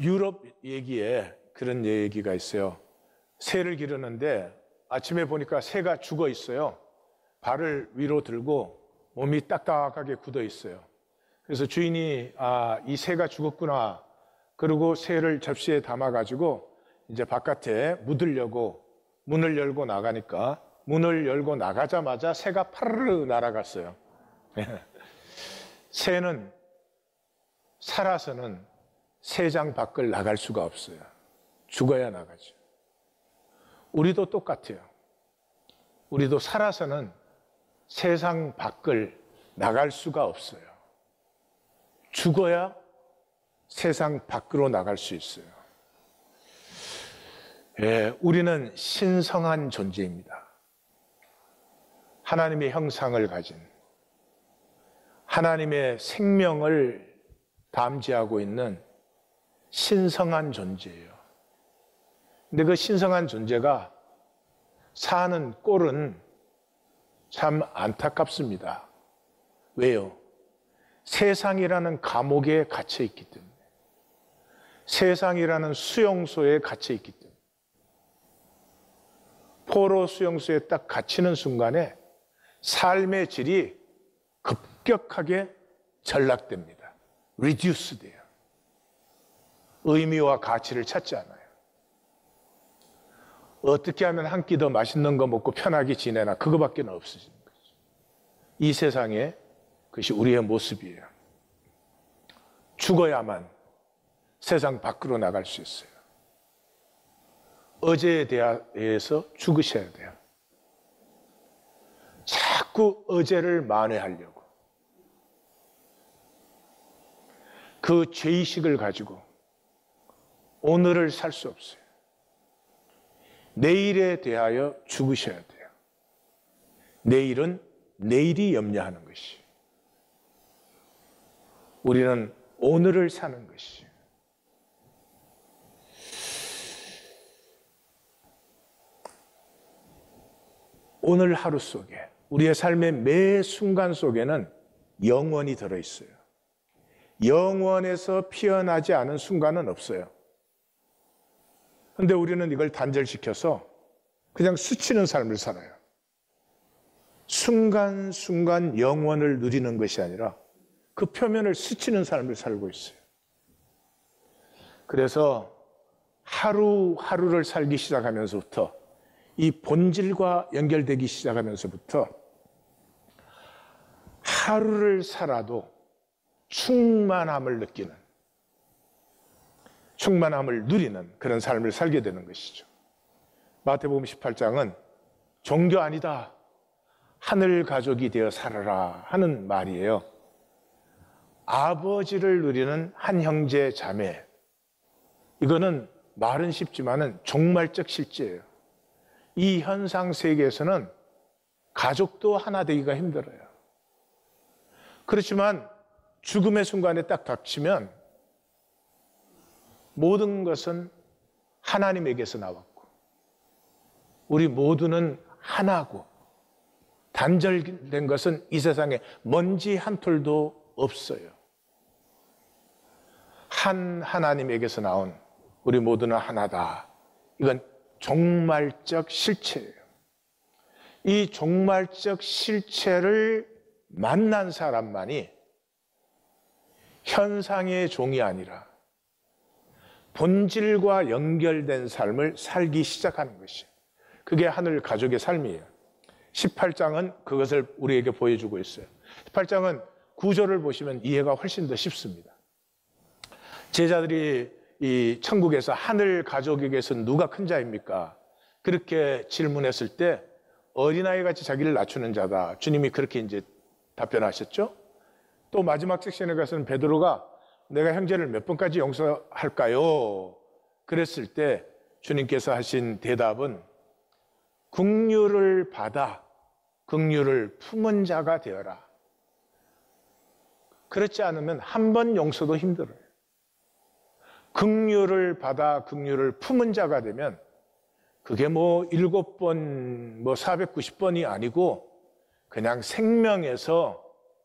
유럽 얘기에 그런 얘기가 있어요. 새를 기르는데 아침에 보니까 새가 죽어 있어요. 발을 위로 들고 몸이 딱딱하게 굳어 있어요. 그래서 주인이 이 새가 죽었구나. 그리고 새를 접시에 담아가지고 이제 바깥에 묻으려고 문을 열고 나가니까 문을 열고 나가자마자 새가 파르르 날아갔어요. 새는 살아서는 세상 밖을 나갈 수가 없어요. 죽어야 나가죠. 우리도 똑같아요. 우리도 살아서는 세상 밖을 나갈 수가 없어요. 죽어야 세상 밖으로 나갈 수 있어요. 우리는 신성한 존재입니다. 하나님의 형상을 가진, 하나님의 생명을 담지하고 있는 신성한 존재예요. 근데 그 신성한 존재가 사는 꼴은 참 안타깝습니다. 왜요? 세상이라는 감옥에 갇혀 있기 때문에, 세상이라는 수용소에 갇혀 있기 때문에, 포로 수용소에 딱 갇히는 순간에 삶의 질이 급격하게 전락됩니다. reduce 돼요. 의미와 가치를 찾지 않아요. 어떻게 하면 한 끼 더 맛있는 거 먹고 편하게 지내나, 그거밖에 없어지는 거죠. 이 세상에 그것이 우리의 모습이에요. 죽어야만 세상 밖으로 나갈 수 있어요. 어제에 대해서 죽으셔야 돼요. 자꾸 어제를 만회하려고 그 죄의식을 가지고 오늘을 살 수 없어요. 내일에 대하여 죽으셔야 돼요. 내일은 내일이 염려하는 것이, 우리는 오늘을 사는 것이. 오늘 하루 속에, 우리의 삶의 매 순간 속에는 영원이 들어있어요. 영원에서 피어나지 않은 순간은 없어요. 그런데 우리는 이걸 단절시켜서 그냥 스치는 삶을 살아요. 순간순간 영원을 누리는 것이 아니라 그 표면을 스치는 삶을 살고 있어요. 그래서 하루하루를 살기 시작하면서부터, 이 본질과 연결되기 시작하면서부터 하루를 살아도 충만함을 느끼는, 충만함을 누리는 그런 삶을 살게 되는 것이죠. 마태복음 18장은 종교 아니다, 하늘 가족이 되어 살아라 하는 말이에요. 아버지를 누리는 한 형제 자매, 이거는 말은 쉽지만은 종말적 실제예요. 이 현상 세계에서는 가족도 하나 되기가 힘들어요. 그렇지만 죽음의 순간에 딱 닥치면 모든 것은 하나님에게서 나왔고, 우리 모두는 하나고, 단절된 것은 이 세상에 먼지 한 톨도 없어요. 한 하나님에게서 나온 우리 모두는 하나다. 이건 종말적 실체예요. 이 종말적 실체를 만난 사람만이 현상의 종이 아니라 본질과 연결된 삶을 살기 시작하는 것이에요. 그게 하늘 가족의 삶이에요. 18장은 그것을 우리에게 보여주고 있어요. 18장은 구조를 보시면 이해가 훨씬 더 쉽습니다. 제자들이 이 천국에서 하늘 가족에게서 누가 큰 자입니까? 그렇게 질문했을 때 어린아이 같이 자기를 낮추는 자다. 주님이 그렇게 이제 답변하셨죠. 또 마지막 섹션에 가서는 베드로가 내가 형제를 몇 번까지 용서할까요? 그랬을 때 주님께서 하신 대답은 긍휼을 받아 긍휼을 품은 자가 되어라. 그렇지 않으면 한 번 용서도 힘들어요. 긍휼을 받아 긍휼을 품은 자가 되면 그게 뭐 7번, 뭐 490번이 아니고 그냥 생명에서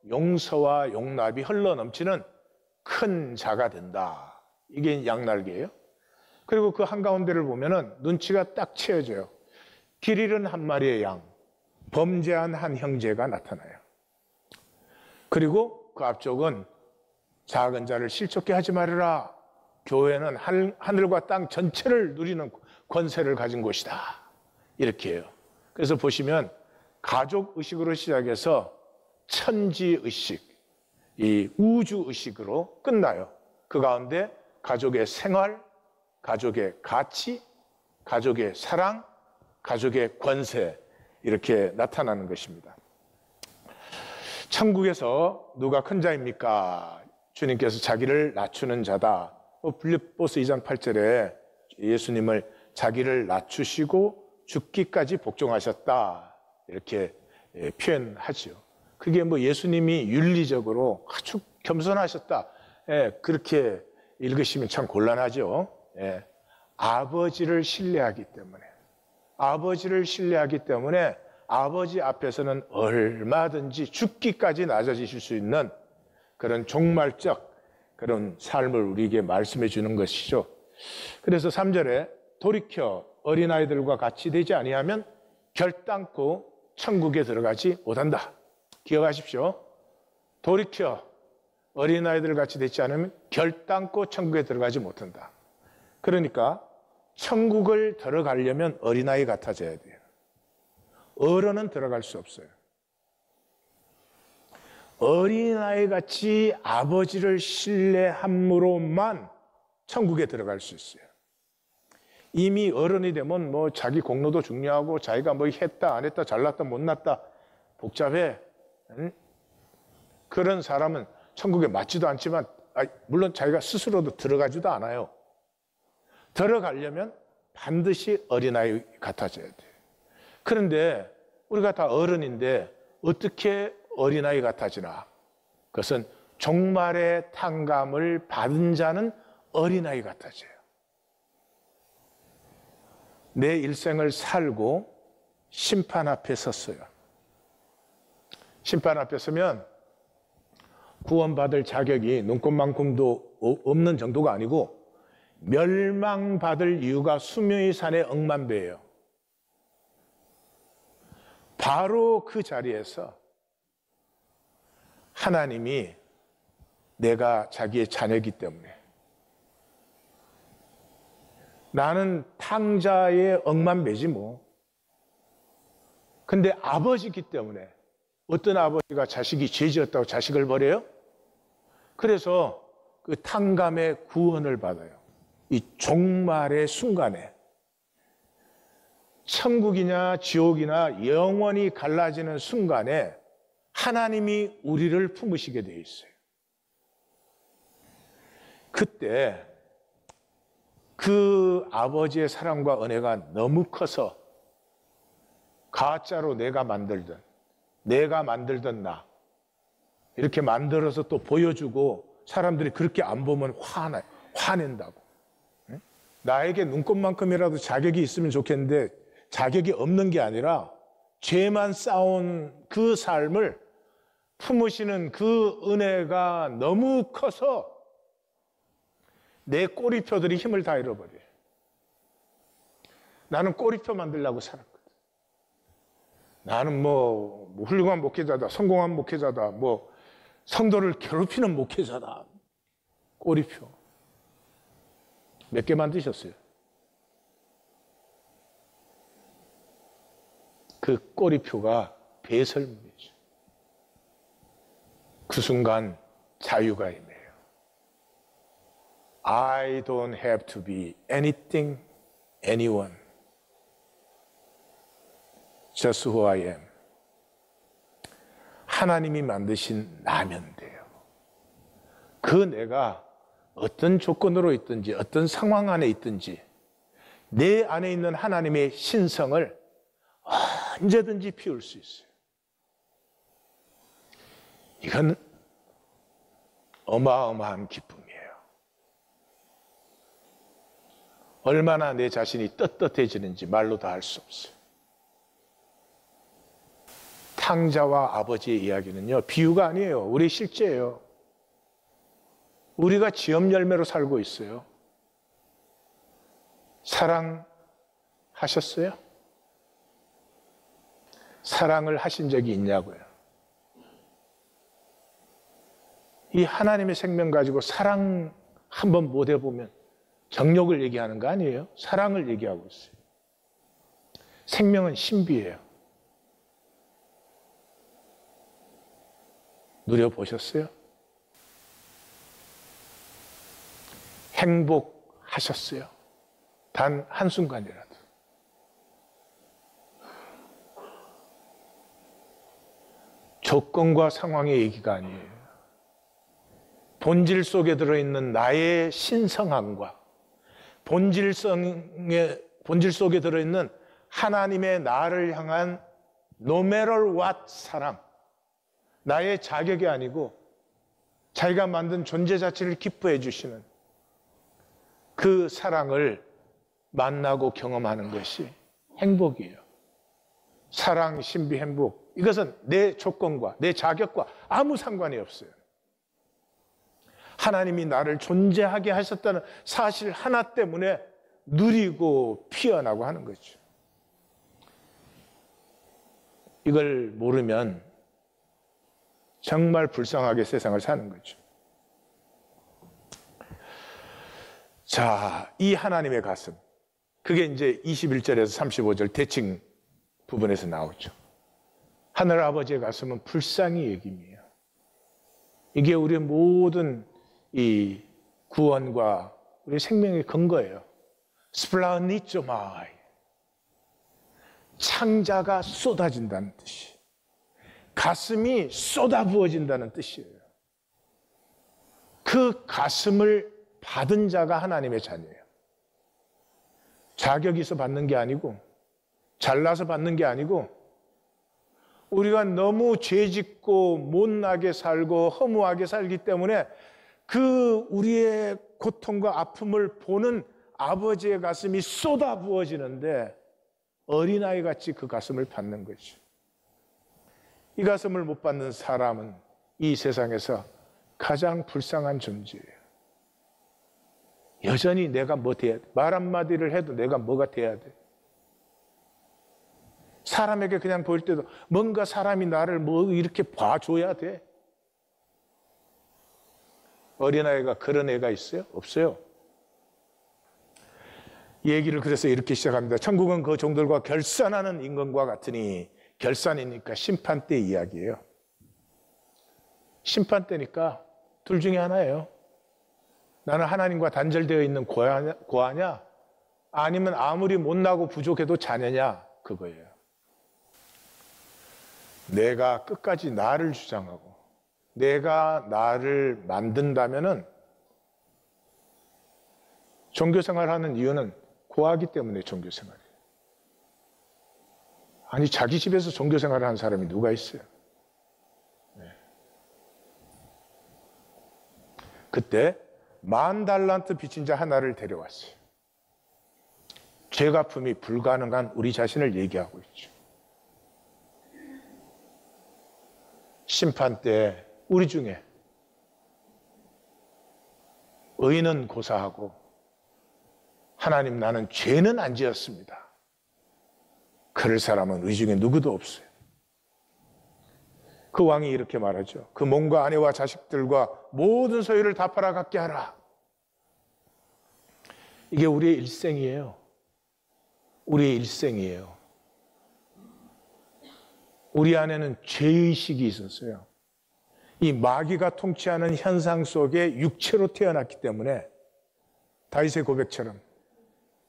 용서와 용납이 흘러넘치는 큰 자가 된다. 이게 양날개예요. 그리고 그 한가운데를 보면은 눈치가 딱 채어져요. 길 잃은 한 마리의 양, 범죄한 한 형제가 나타나요. 그리고 그 앞쪽은 작은 자를 실족케 하지 말아라. 교회는 하늘과 땅 전체를 누리는 권세를 가진 곳이다. 이렇게 해요. 그래서 보시면 가족의식으로 시작해서 천지의식, 이 우주의식으로 끝나요. 그 가운데 가족의 생활, 가족의 가치, 가족의 사랑, 가족의 권세 이렇게 나타나는 것입니다. 천국에서 누가 큰 자입니까? 주님께서 자기를 낮추는 자다. 빌립보서 2장 8절에 예수님을 자기를 낮추시고 죽기까지 복종하셨다. 이렇게 표현하죠. 그게 뭐 예수님이 윤리적으로 아주 겸손하셨다. 그렇게 읽으시면 참 곤란하죠. 아버지를 신뢰하기 때문에. 아버지를 신뢰하기 때문에 아버지 앞에서는 얼마든지 죽기까지 낮아지실 수 있는 그런 종말적 그런 삶을 우리에게 말씀해 주는 것이죠. 그래서 3절에 돌이켜 어린아이들과 같이 되지 아니하면 결단코 천국에 들어가지 못한다. 기억하십시오. 돌이켜 어린아이들 같이 되지 않으면 결단코 천국에 들어가지 못한다. 그러니까 천국을 들어가려면 어린아이 같아져야 돼요. 어른은 들어갈 수 없어요. 어린아이같이 아버지를 신뢰함으로만 천국에 들어갈 수 있어요. 이미 어른이 되면 뭐 자기 공로도 중요하고 자기가 뭐 했다 안 했다 잘났다 못났다 복잡해. 그런 사람은 천국에 맞지도 않지만 물론 자기가 스스로도 들어가지도 않아요. 들어가려면 반드시 어린아이 같아져야 돼요. 그런데 우리가 다 어른인데 어떻게 어린아이 같아지나? 그것은 종말의 탕감을 받은 자는 어린아이 같아져요. 내 일생을 살고 심판 앞에 섰어요. 심판 앞에 서면 구원받을 자격이 눈꽃만큼도 없는 정도가 아니고 멸망받을 이유가 수명의 산의 억만배예요. 바로 그 자리에서 하나님이 내가 자기의 자녀이기 때문에 나는 탕자의 억만배지 뭐. 근데 아버지이기 때문에 어떤 아버지가 자식이 죄지었다고 자식을 버려요? 그래서 그 탕감의 구원을 받아요. 이 종말의 순간에 천국이냐 지옥이나 영원히 갈라지는 순간에 하나님이 우리를 품으시게 되어 있어요. 그때 그 아버지의 사랑과 은혜가 너무 커서 가짜로 내가 만들던 나 이렇게 만들어서 또 보여주고 사람들이 그렇게 안 보면 화낸다고. 나에게 눈꽃만큼이라도 자격이 있으면 좋겠는데 자격이 없는 게 아니라 죄만 쌓은 그 삶을 품으시는 그 은혜가 너무 커서 내 꼬리표들이 힘을 다 잃어버려요. 나는 꼬리표 만들려고 살았거든. 나는 뭐 훌륭한 목회자다, 성공한 목회자다, 뭐 성도를 괴롭히는 목회자다. 꼬리표. 몇 개 만드셨어요? 그 꼬리표가 배설물이죠. 그 순간 자유가 임해요. I don't have to be anything, anyone. Just who I am. 하나님이 만드신 나면 돼요. 그 내가 어떤 조건으로 있든지 어떤 상황 안에 있든지 내 안에 있는 하나님의 신성을 언제든지 피울 수 있어요. 이건 어마어마한 기쁨이에요. 얼마나 내 자신이 떳떳해지는지 말로 다 할 수 없어요. 탕자와 아버지의 이야기는요, 비유가 아니에요. 우리 실제예요. 우리가 지업 열매로 살고 있어요. 사랑하셨어요? 사랑을 하신 적이 있냐고요. 이 하나님의 생명 가지고 사랑 한번 못 해보면 정욕을 얘기하는 거 아니에요? 사랑을 얘기하고 있어요. 생명은 신비예요. 누려보셨어요? 행복하셨어요? 단 한순간이라도. 조건과 상황의 얘기가 아니에요. 본질 속에 들어있는 나의 신성함과 본질 속에 들어있는 하나님의 나를 향한 no matter what 사랑, 나의 자격이 아니고 자기가 만든 존재 자체를 기뻐해 주시는 그 사랑을 만나고 경험하는 것이 행복이에요. 사랑, 신비, 행복, 이것은 내 조건과 내 자격과 아무 상관이 없어요. 하나님이 나를 존재하게 하셨다는 사실 하나 때문에 누리고 피어나고 하는 거죠. 이걸 모르면 정말 불쌍하게 세상을 사는 거죠. 자, 이 하나님의 가슴, 그게 이제 21절에서 35절 대칭 부분에서 나오죠. 하늘 아버지의 가슴은 불쌍히 여김이에요. 이게 우리의 모든 이 구원과 우리 생명의 근거예요. 스플라니조마이, 창자가 쏟아진다는 뜻이, 가슴이 쏟아부어진다는 뜻이에요. 그 가슴을 받은 자가 하나님의 자녀예요. 자격이 있어 받는 게 아니고, 잘나서 받는 게 아니고, 우리가 너무 죄짓고 못나게 살고 허무하게 살기 때문에 그 우리의 고통과 아픔을 보는 아버지의 가슴이 쏟아 부어지는데 어린아이 같이 그 가슴을 받는 거죠. 이 가슴을 못 받는 사람은 이 세상에서 가장 불쌍한 존재예요. 여전히 내가 뭐 돼야 돼? 말 한마디를 해도 내가 뭐가 돼야 돼? 사람에게 그냥 보일 때도 뭔가 사람이 나를 뭐 이렇게 봐줘야 돼? 어린아이가 그런 애가 있어요? 없어요. 얘기를 그래서 이렇게 시작합니다. 천국은 그 종들과 결산하는 임금과 같으니, 결산이니까 심판 때 이야기예요. 심판 때니까 둘 중에 하나예요. 나는 하나님과 단절되어 있는 고아냐? 아니면 아무리 못나고 부족해도 자녀냐? 그거예요. 내가 끝까지 나를 주장하고 내가 나를 만든다면은, 종교생활하는 이유는 고아기 때문에 종교생활이에요. 아니, 자기 집에서 종교생활을 하는 사람이 누가 있어요? 네. 그때 10,000달란트 빚진 자 하나를 데려왔어요. 죄갚음이 불가능한 우리 자신을 얘기하고 있죠. 심판 때 우리 중에 의인은 고사하고, 하나님 나는 죄는 안 지었습니다, 그럴 사람은 우리 중에 누구도 없어요. 그 왕이 이렇게 말하죠. 그 몸과 아내와 자식들과 모든 소유를 다 팔아 갖게 하라. 이게 우리의 일생이에요. 우리의 일생이에요. 우리 안에는 죄의식이 있었어요. 이 마귀가 통치하는 현상 속에 육체로 태어났기 때문에 다윗의 고백처럼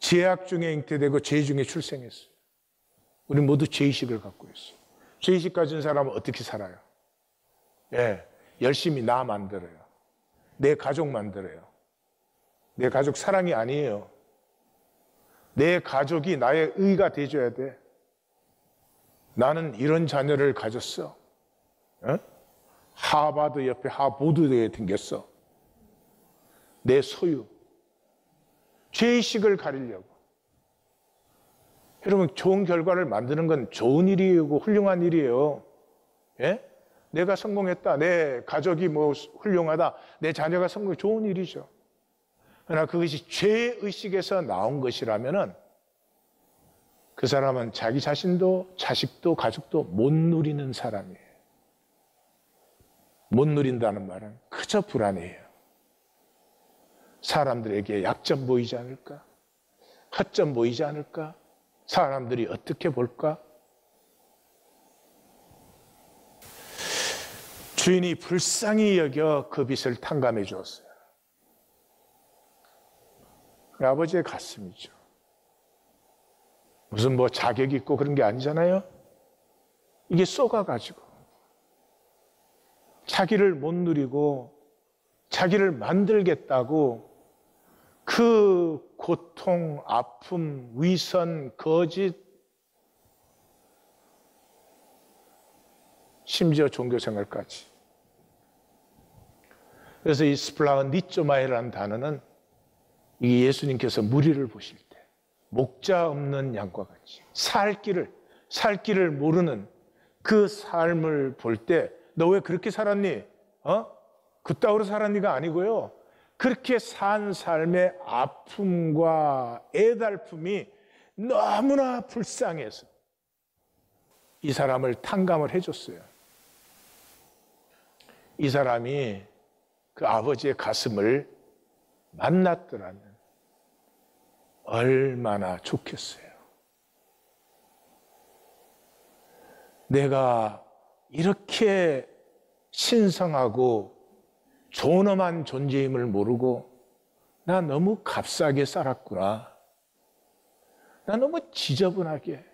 죄악 중에 잉태되고 죄 중에 출생했어요. 우리 모두 죄의식을 갖고 있어요. 죄의식 가진 사람은 어떻게 살아요? 예, 열심히 나 만들어요. 내 가족 만들어요. 내 가족 사랑이 아니에요. 내 가족이 나의 의가 돼줘야 돼. 나는 이런 자녀를 가졌어. 어? 하버드 옆에 하보드에 댕겼어. 내 소유. 죄의식을 가리려고. 여러분, 좋은 결과를 만드는 건 좋은 일이고 훌륭한 일이에요. 예? 내가 성공했다, 내 가족이 뭐 훌륭하다, 내 자녀가 성공해, 좋은 일이죠. 그러나 그것이 죄의식에서 나온 것이라면은 그 사람은 자기 자신도 자식도 가족도 못 누리는 사람이에요. 못 누린다는 말은 그저 불안해요. 사람들에게 약점 보이지 않을까? 허점 보이지 않을까? 사람들이 어떻게 볼까? 주인이 불쌍히 여겨 그 빚을 탕감해 주었어요. 아버지의 가슴이죠. 무슨 뭐 자격이 있고 그런 게 아니잖아요. 이게 쏘가가지고 자기를 못 누리고 자기를 만들겠다고 그 고통, 아픔, 위선, 거짓, 심지어 종교생활까지. 그래서 이 스플라흐니쪼마이라는 단어는 이 예수님께서 무리를 보실 때 목자 없는 양과 같이 살 길을 모르는 그 삶을 볼 때 너 왜 그렇게 살았니? 그따위로 살았니가 아니고요. 그렇게 산 삶의 아픔과 애달픔이 너무나 불쌍해서 이 사람을 탕감을 해줬어요. 이 사람이 그 아버지의 가슴을 만났더라면 얼마나 좋겠어요. 내가 이렇게 신성하고 존엄한 존재임을 모르고 나 너무 값싸게 살았구나. 나 너무 지저분하게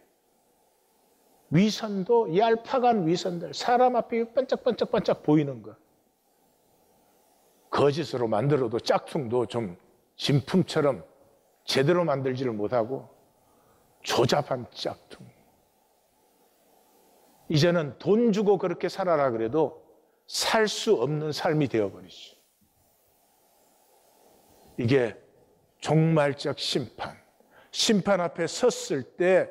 위선도 얄팍한 위선들, 사람 앞에 반짝반짝반짝 보이는 것. 거짓으로 만들어도 짝퉁도 좀 진품처럼 제대로 만들지를 못하고 조잡한 짝퉁. 이제는 돈 주고 그렇게 살아라 그래도 살 수 없는 삶이 되어버리죠. 이게 종말적 심판 앞에 섰을 때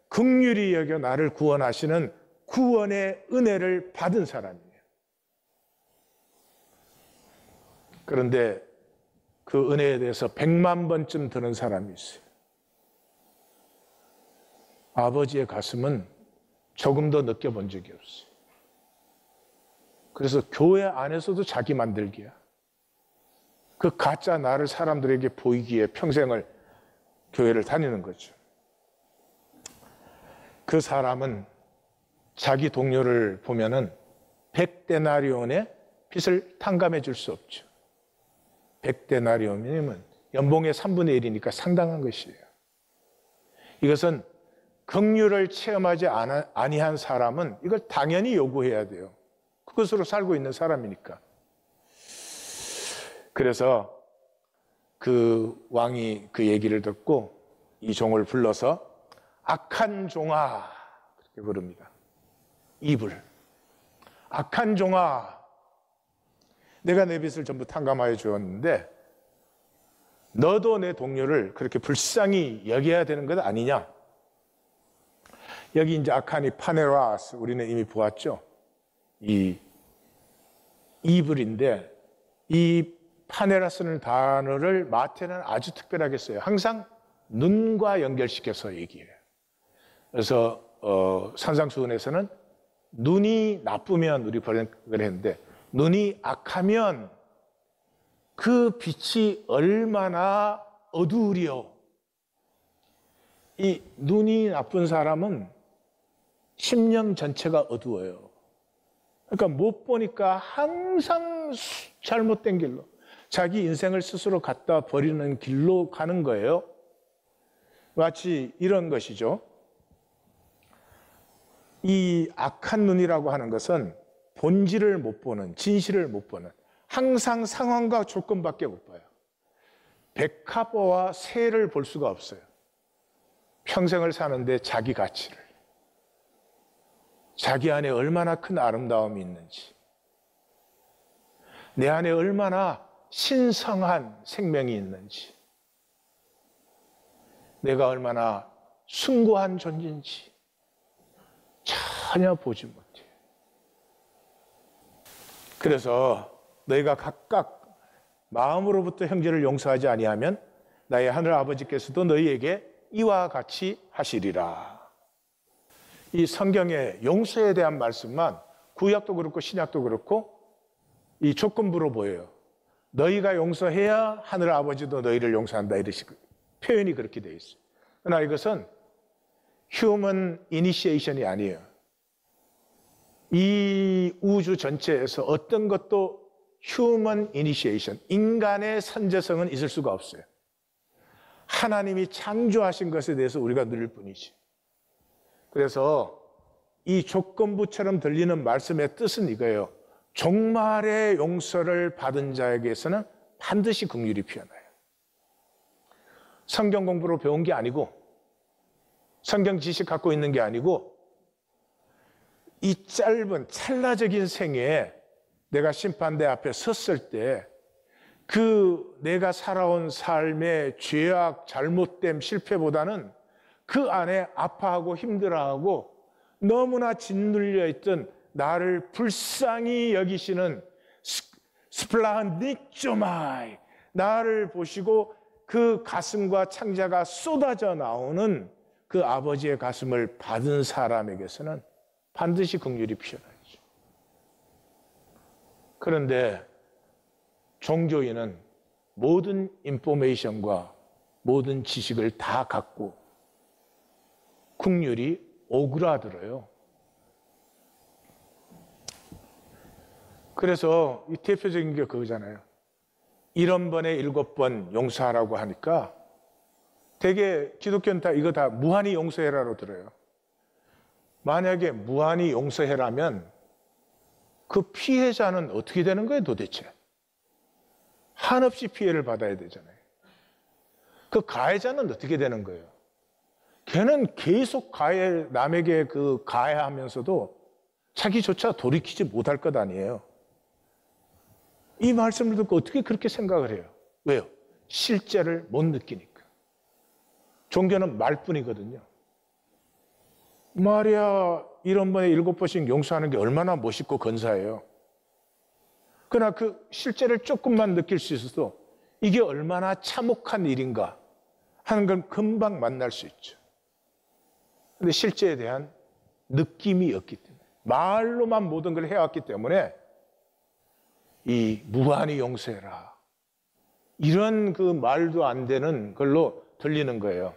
긍휼히 여겨 나를 구원하시는 구원의 은혜를 받은 사람이에요. 그런데 그 은혜에 대해서 100만 번쯤 들은 사람이 있어요. 아버지의 가슴은 조금 더 느껴본 적이 없어요. 그래서 교회 안에서도 자기 만들기야. 그 가짜 나를 사람들에게 보이기에 평생을 교회를 다니는 거죠. 그 사람은 자기 동료를 보면은 100데나리온의 빚을 탕감해 줄 수 없죠. 100데나리온이면 연봉의 3분의 1이니까 상당한 것이에요. 이것은 긍휼을 체험하지 아니한 사람은 이걸 당연히 요구해야 돼요. 그것으로 살고 있는 사람이니까. 그래서 그 왕이 그 얘기를 듣고 이 종을 불러서 악한 종아, 그렇게 부릅니다. 이불. 악한 종아, 내가 내 빚을 전부 탕감하여 주었는데 너도 내 동료를 그렇게 불쌍히 여겨야 되는 것 아니냐? 여기 이제 악한이 파네라스, 우리는 이미 보았죠. 이 이불인데 이 파네라스는 단어를 마태는 아주 특별하게 써요. 항상 눈과 연결시켜서 얘기해요. 그래서 산상수훈에서는 눈이 나쁘면 우리 번역을 했는데 눈이 악하면 그 빛이 얼마나 어두우리요. 이 눈이 나쁜 사람은 심령 전체가 어두워요. 그러니까 못 보니까 항상 잘못된 길로 자기 인생을 스스로 갖다 버리는 길로 가는 거예요. 마치 이런 것이죠. 이 악한 눈이라고 하는 것은 본질을 못 보는, 진실을 못 보는, 항상 상황과 조건밖에 못 봐요. 백합화와 새를 볼 수가 없어요. 평생을 사는데 자기 가치를, 자기 안에 얼마나 큰 아름다움이 있는지, 내 안에 얼마나 신성한 생명이 있는지, 내가 얼마나 숭고한 존재인지 전혀 보지 못해요. 그래서 너희가 각각 마음으로부터 형제를 용서하지 아니하면 나의 하늘 아버지께서도 너희에게 이와 같이 하시리라. 이 성경의 용서에 대한 말씀만 구약도 그렇고 신약도 그렇고 이 조건부로 보여요. 너희가 용서해야 하늘 아버지도 너희를 용서한다, 이러시고 표현이 그렇게 되어 있어요. 그러나 이것은 휴먼 이니시에이션이 아니에요. 이 우주 전체에서 어떤 것도 휴먼 이니시에이션, 인간의 선제성은 있을 수가 없어요. 하나님이 창조하신 것에 대해서 우리가 누릴 뿐이지. 그래서 이 조건부처럼 들리는 말씀의 뜻은 이거예요. 종말의 용서를 받은 자에게서는 반드시 긍휼이 피어나요. 성경 공부로 배운 게 아니고, 성경 지식 갖고 있는 게 아니고, 이 짧은 찰나적인 생애에 내가 심판대 앞에 섰을 때 그 내가 살아온 삶의 죄악, 잘못됨, 실패보다는 그 안에 아파하고 힘들어하고 너무나 짓눌려 있던 나를 불쌍히 여기시는 스플라니쪼마이, 나를 보시고 그 가슴과 창자가 쏟아져 나오는 그 아버지의 가슴을 받은 사람에게서는 반드시 긍휼이 피어나죠. 그런데 종교인은 모든 인포메이션과 모든 지식을 다 갖고 긍휼이 오그라들어요. 그래서 이 대표적인 게 그거잖아요. 1번에 7번 용서하라고 하니까 되게 기독교는 다 이거 다 무한히 용서해라로 들어요. 만약에 무한히 용서해라면 그 피해자는 어떻게 되는 거예요, 도대체? 한없이 피해를 받아야 되잖아요. 그 가해자는 어떻게 되는 거예요? 걔는 계속 남에게 그 가해하면서도 자기조차 돌이키지 못할 것 아니에요. 이 말씀을 듣고 어떻게 그렇게 생각을 해요? 왜요? 실제를 못 느끼니까. 종교는 말뿐이거든요. 말이야, 1번에 7번씩 용서하는 게 얼마나 멋있고 건사해요. 그러나 그 실제를 조금만 느낄 수 있어도 이게 얼마나 참혹한 일인가 하는 걸 금방 만날 수 있죠. 그런데 실제에 대한 느낌이 없기 때문에, 말로만 모든 걸 해왔기 때문에 이 무한히 용서해라, 이런 그 말도 안 되는 걸로 들리는 거예요.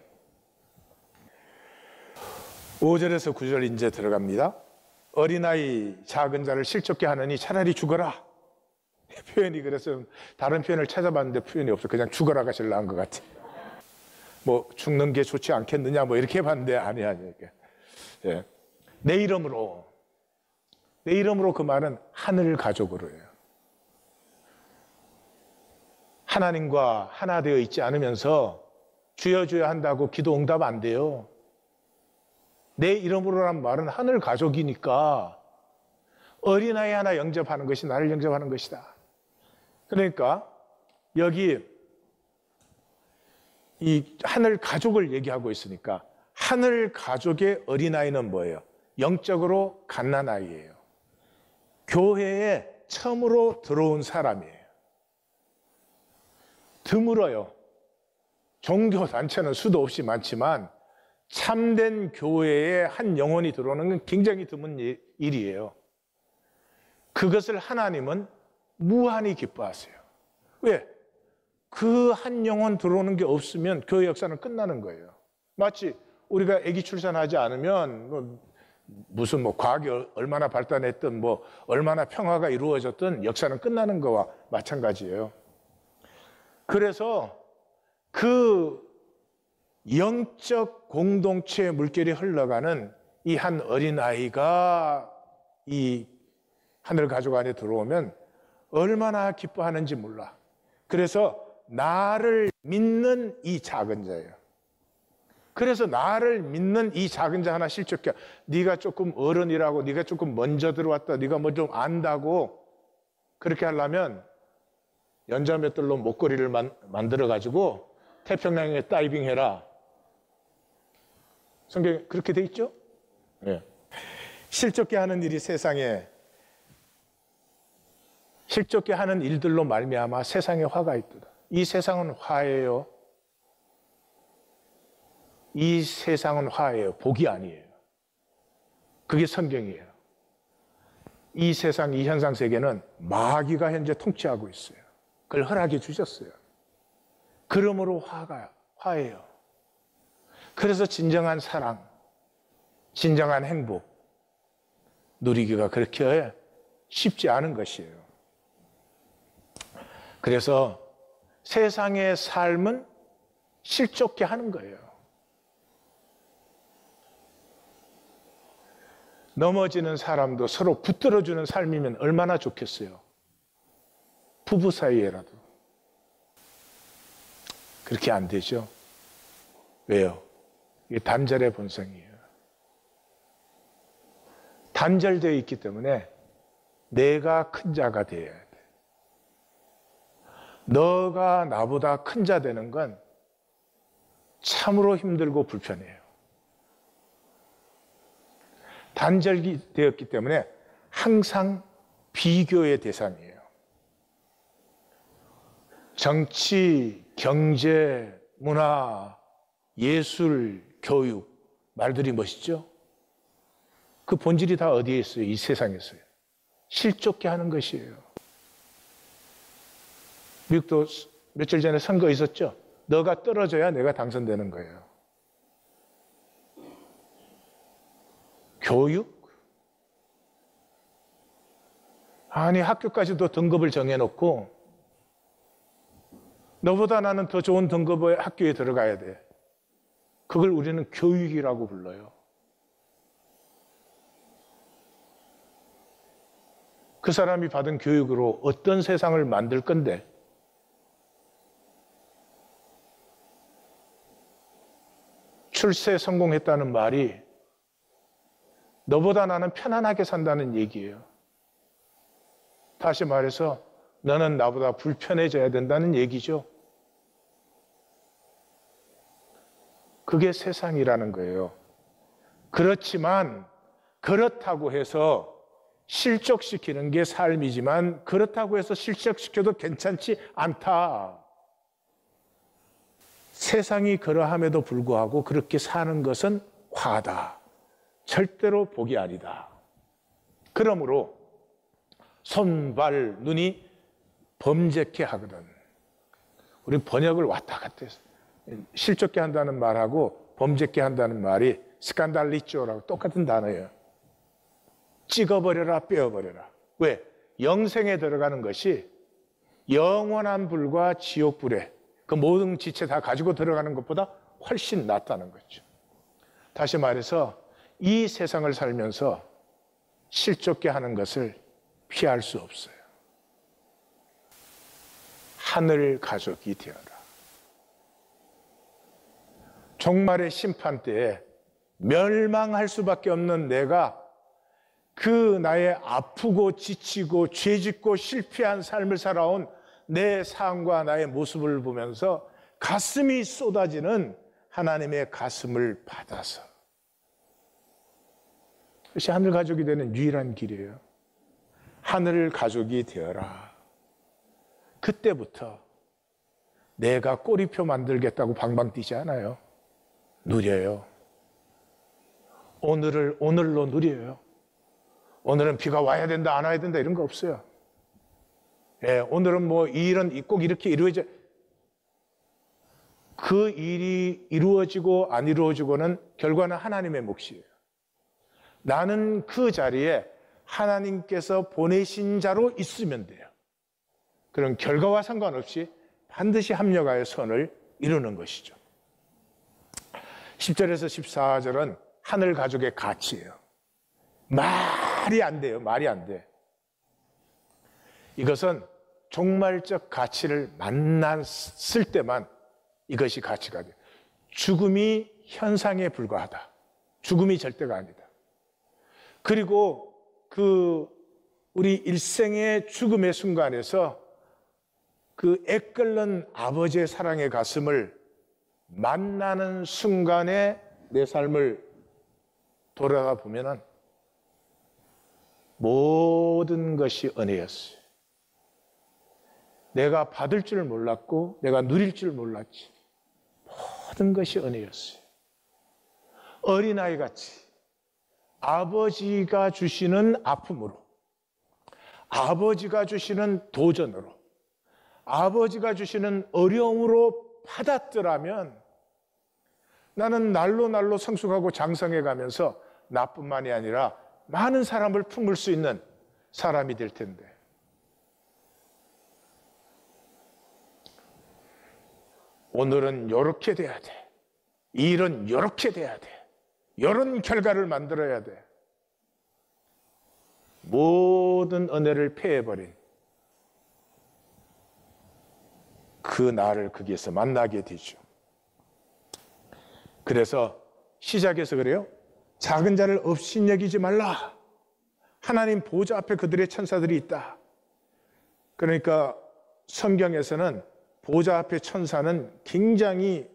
5절에서 9절 이제 들어갑니다. 어린아이 작은 자를 실족게 하느니 차라리 죽어라. 표현이 그래서 다른 표현을 찾아봤는데 표현이 없어. 그냥 죽어라가 제일 나은 것 같아. 뭐 죽는 게 좋지 않겠느냐 뭐 이렇게 해봤는데 아니야. 예. 내 이름으로 그 말은 하늘 가족으로예요. 하나님과 하나 되어 있지 않으면서 주여 주여 한다고 기도 응답 안 돼요. 내 이름으로란 말은 하늘 가족이니까 어린아이 하나 영접하는 것이 나를 영접하는 것이다. 그러니까 여기 이 하늘 가족을 얘기하고 있으니까 하늘 가족의 어린아이는 뭐예요? 영적으로 갓난아이예요. 교회에 처음으로 들어온 사람이에요. 드물어요. 종교단체는 수도 없이 많지만 참된 교회에 한 영혼이 들어오는 건 굉장히 드문 일이에요. 그것을 하나님은 무한히 기뻐하세요. 왜? 그 한 영혼 들어오는 게 없으면 교회 역사는 끝나는 거예요. 마치 우리가 아기 출산하지 않으면 무슨 뭐 과학이 얼마나 발달했든 뭐 얼마나 평화가 이루어졌든 역사는 끝나는 거와 마찬가지예요. 그래서 그 영적 공동체의 물결이 흘러가는 이 한 어린아이가 이 하늘 가족 안에 들어오면 얼마나 기뻐하는지 몰라. 그래서 나를 믿는 이 작은 자예요. 그래서 나를 믿는 이 작은 자 하나 실족해. 네가 조금 어른이라고, 네가 조금 먼저 들어왔다, 네가 뭐 좀 안다고 그렇게 하려면 연자맷돌로 목걸이를 만들어가지고 태평양에 다이빙해라. 성경에 그렇게 돼 있죠? 네. 실족해 하는 일이 세상에 실족게 하는 일들로 말미암아 세상에 화가 있도다. 이 세상은 화예요. 이 세상은 화예요. 복이 아니에요. 그게 성경이에요. 이 세상, 이 현상 세계는 마귀가 현재 통치하고 있어요. 그걸 허락해 주셨어요. 그러므로 화예요. 그래서 진정한 사랑, 진정한 행복 누리기가 그렇게 쉽지 않은 것이에요. 그래서 세상의 삶은 실족게 하는 거예요. 넘어지는 사람도 서로 붙들어주는 삶이면 얼마나 좋겠어요. 부부 사이에라도. 그렇게 안 되죠. 왜요? 이게 단절의 본성이에요. 단절되어 있기 때문에 내가 큰 자가 되어야 돼. 너가 나보다 큰 자 되는 건 참으로 힘들고 불편해요. 단절되었기 때문에 항상 비교의 대상이에요. 정치, 경제, 문화, 예술, 교육, 말들이 멋있죠? 그 본질이 다 어디에 있어요? 이 세상에서요. 실족게 하는 것이에요. 미국도 며칠 전에 선거 있었죠? 너가 떨어져야 내가 당선되는 거예요. 교육? 아니, 학교까지도 등급을 정해놓고 너보다 나는 더 좋은 등급의 학교에 들어가야 돼. 그걸 우리는 교육이라고 불러요. 그 사람이 받은 교육으로 어떤 세상을 만들 건데, 출세 성공했다는 말이 너보다 나는 편안하게 산다는 얘기예요. 다시 말해서 너는 나보다 불편해져야 된다는 얘기죠. 그게 세상이라는 거예요. 그렇지만 그렇다고 해서 실족시키는 게 삶이지만 그렇다고 해서 실족시켜도 괜찮지 않다. 세상이 그러함에도 불구하고 그렇게 사는 것은 화다. 절대로 복이 아니다. 그러므로 손, 발, 눈이 범죄케 하거든. 우리 번역을 왔다 갔다 해서 실족게 한다는 말하고 범죄케 한다는 말이 스칸달리조라고 똑같은 단어예요. 찍어버려라, 빼어버려라. 왜? 영생에 들어가는 것이 영원한 불과 지옥불에 그 모든 지체 다 가지고 들어가는 것보다 훨씬 낫다는 거죠. 다시 말해서 이 세상을 살면서 실족게 하는 것을 피할 수 없어요. 하늘 가족이 되어라. 종말의 심판 때에 멸망할 수밖에 없는 내가 그 나의 아프고 지치고 죄짓고 실패한 삶을 살아온 내 삶과 나의 모습을 보면서 가슴이 쏟아지는 하나님의 가슴을 받아서, 그것이 하늘 가족이 되는 유일한 길이에요. 하늘 가족이 되어라. 그때부터 내가 꼬리표 만들겠다고 방방 뛰지 않아요. 누려요. 오늘로 누려요. 오늘은 비가 와야 된다, 안 와야 된다, 이런 거 없어요. 예, 오늘은 뭐 이 일은 꼭 이렇게 이루어져. 그 일이 이루어지고 안 이루어지고는 결과는 하나님의 몫이에요. 나는 그 자리에 하나님께서 보내신 자로 있으면 돼요. 그런 결과와 상관없이 반드시 합력하여 선을 이루는 것이죠. 10절에서 14절은 하늘 가족의 가치예요. 말이 안 돼요. 말이 안 돼. 이것은 종말적 가치를 만났을 때만 이것이 가치가 돼요. 죽음이 현상에 불과하다. 죽음이 절대가 아니다. 그리고 우리 일생의 죽음의 순간에서 그 애끓는 아버지의 사랑의 가슴을 만나는 순간에 내 삶을 돌아가 보면은 모든 것이 은혜였어요. 내가 받을 줄 몰랐고 내가 누릴 줄 몰랐지. 모든 것이 은혜였어요. 어린아이같이 아버지가 주시는 아픔으로, 아버지가 주시는 도전으로, 아버지가 주시는 어려움으로 받았더라면 나는 날로 날로 성숙하고 장성해 가면서 나뿐만이 아니라 많은 사람을 품을 수 있는 사람이 될 텐데, 오늘은 이렇게 돼야 돼, 이 일은 이렇게 돼야 돼, 이런 결과를 만들어야 돼. 모든 은혜를 폐해버린 그 나를 거기에서 만나게 되죠. 그래서 시작에서 그래요. 작은 자를 업신여기지 말라. 하나님 보좌 앞에 그들의 천사들이 있다. 그러니까 성경에서는 보좌 앞에 천사는 굉장히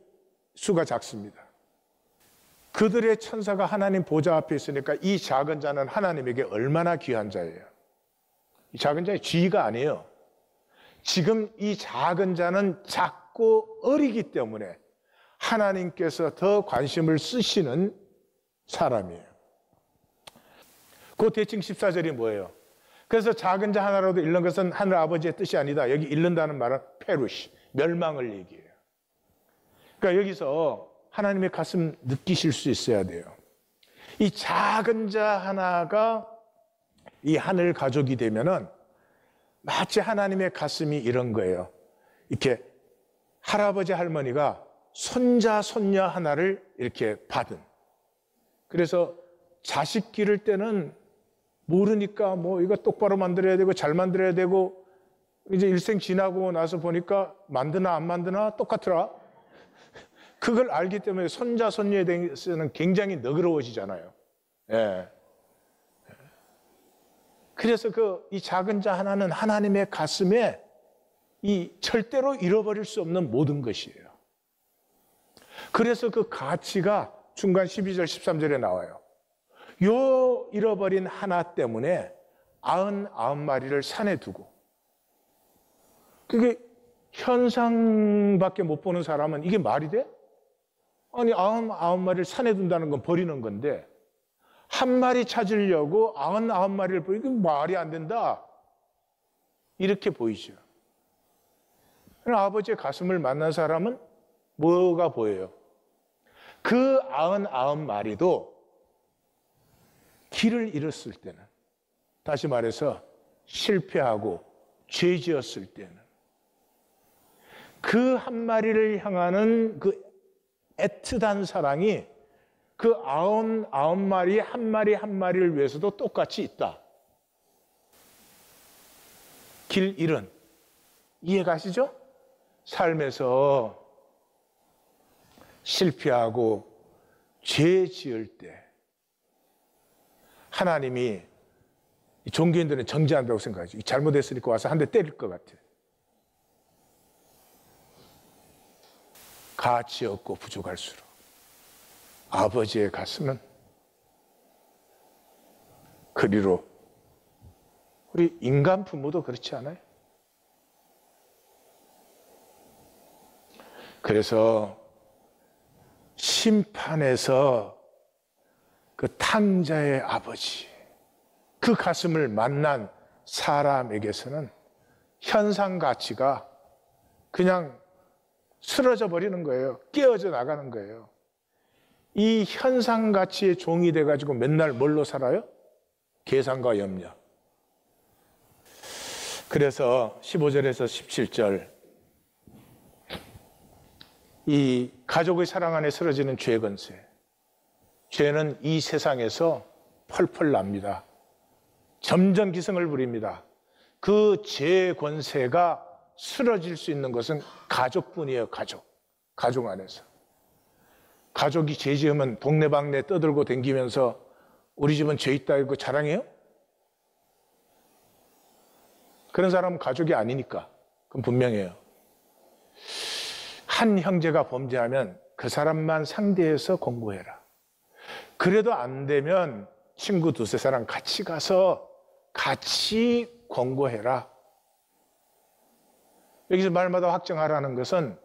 수가 작습니다. 그들의 천사가 하나님 보좌 앞에 있으니까 이 작은 자는 하나님에게 얼마나 귀한 자예요. 이 작은 자의 지위가 아니에요. 지금 이 작은 자는 작고 어리기 때문에 하나님께서 더 관심을 쓰시는 사람이에요. 그 대칭 14절이 뭐예요? 그래서 작은 자 하나라도 잃는 것은 하늘 아버지의 뜻이 아니다. 여기 잃는다는 말은 페루시, 멸망을 얘기해요. 그러니까 여기서 하나님의 가슴 느끼실 수 있어야 돼요. 이 작은 자 하나가 이 하늘 가족이 되면은 마치 하나님의 가슴이 이런 거예요. 이렇게 할아버지 할머니가 손자 손녀 하나를 이렇게 받은. 그래서 자식 기를 때는 모르니까 뭐 이거 똑바로 만들어야 되고 잘 만들어야 되고, 이제 일생 지나고 나서 보니까 만드나 안 만드나 똑같더라. 그걸 알기 때문에 손자 손녀에 대해서는 굉장히 너그러워지잖아요. 예. 그래서 이 작은 자 하나는 하나님의 가슴에 이 절대로 잃어버릴 수 없는 모든 것이에요. 그래서 그 가치가 중간 12절 13절에 나와요. 요 잃어버린 하나 때문에 99마리를 산에 두고, 그게 현상밖에 못 보는 사람은 이게 말이 돼? 아니 99마리를 산에 둔다는 건 버리는 건데 한 마리 찾으려고 99마리를 버리는 게 말이 안 된다, 이렇게 보이죠. 아버지의 가슴을 만난 사람은 뭐가 보여요? 그 99마리도 길을 잃었을 때는, 다시 말해서 실패하고 죄 지었을 때는 그 한 마리를 향하는 그 애틋한 사랑이 그 99마리 한 마리 한 마리를 위해서도 똑같이 있다. 길 잃은, 이해가시죠? 삶에서 실패하고 죄 지을 때 하나님이, 종교인들은 정죄한다고 생각하죠. 잘못했으니까 와서 한 대 때릴 것 같아. 가치 없고 부족할수록 아버지의 가슴은 그리로, 우리 인간 부모도 그렇지 않아요? 그래서 심판에서 그 탕자의 아버지, 그 가슴을 만난 사람에게서는 현상 가치가 그냥 쓰러져 버리는 거예요. 깨어져 나가는 거예요. 이 현상 가치의 종이 돼가지고 맨날 뭘로 살아요? 계산과 염려. 그래서 15절에서 17절, 이 가족의 사랑 안에 쓰러지는 죄 권세, 죄는 이 세상에서 펄펄 납니다. 점점 기승을 부립니다. 그 죄 권세가 쓰러질 수 있는 것은 가족뿐이에요. 가족 안에서. 가족이 죄 지으면 동네방네 떠들고 댕기면서 우리 집은 죄 있다 이거 자랑해요? 그런 사람은 가족이 아니니까. 그건 분명해요. 한 형제가 범죄하면 그 사람만 상대해서 공부해라. 그래도 안 되면 친구 두세 사람 같이 가서 같이 공부해라. 여기서 말마다 확정하라는 것은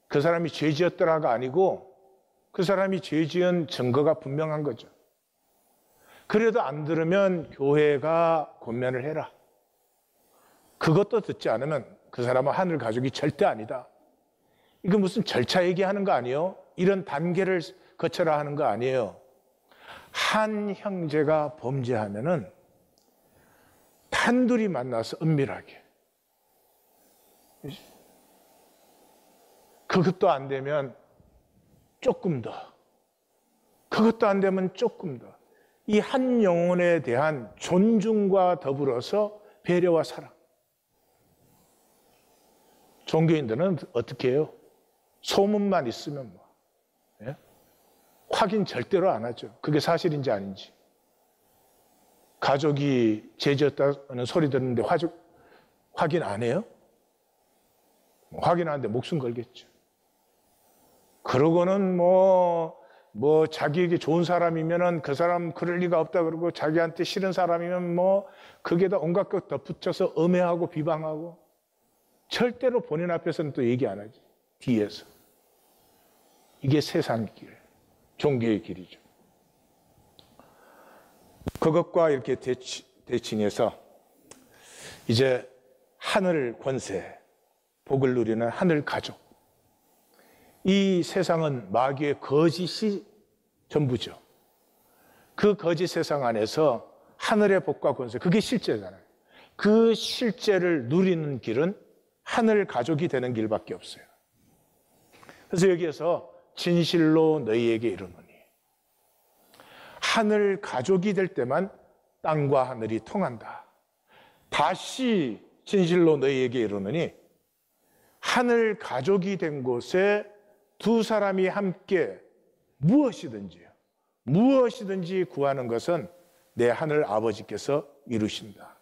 그 사람이 죄 지었더라가 아니고 그 사람이 죄 지은 증거가 분명한 거죠. 그래도 안 들으면 교회가 권면을 해라. 그것도 듣지 않으면 그 사람은 하늘 가족이 절대 아니다. 이거 무슨 절차 얘기하는 거 아니에요? 이런 단계를 거쳐라 하는 거 아니에요. 한 형제가 범죄하면은 단둘이 만나서 은밀하게, 그것도 안 되면 조금 더, 그것도 안 되면 조금 더, 이 한 영혼에 대한 존중과 더불어서 배려와 사랑. 종교인들은 어떻게 해요? 소문만 있으면 뭐, 예? 확인 절대로 안 하죠. 그게 사실인지 아닌지. 가족이 죄 지었다는 소리 듣는데 확인 안 해요? 확인하는데 목숨 걸겠죠. 그러고는 뭐 자기에게 좋은 사람이면은 그 사람 그럴 리가 없다 그러고, 자기한테 싫은 사람이면 뭐 거기에다 온갖 것 덧붙여서 음해하고 비방하고, 절대로 본인 앞에서는 또 얘기 안 하지. 뒤에서. 이게 세상의 길, 종교의 길이죠. 그것과 이렇게 대칭해서 이제 하늘 권세, 복을 누리는 하늘 가족. 이 세상은 마귀의 거짓이 전부죠. 그 거짓 세상 안에서 하늘의 복과 권세, 그게 실제잖아요. 그 실제를 누리는 길은 하늘 가족이 되는 길밖에 없어요. 그래서 여기에서 진실로 너희에게 이르노니, 하늘 가족이 될 때만 땅과 하늘이 통한다. 다시 진실로 너희에게 이르노니, 하늘 가족이 된 곳에 두 사람이 함께 무엇이든지 구하는 것은 내 하늘 아버지께서 이루신다.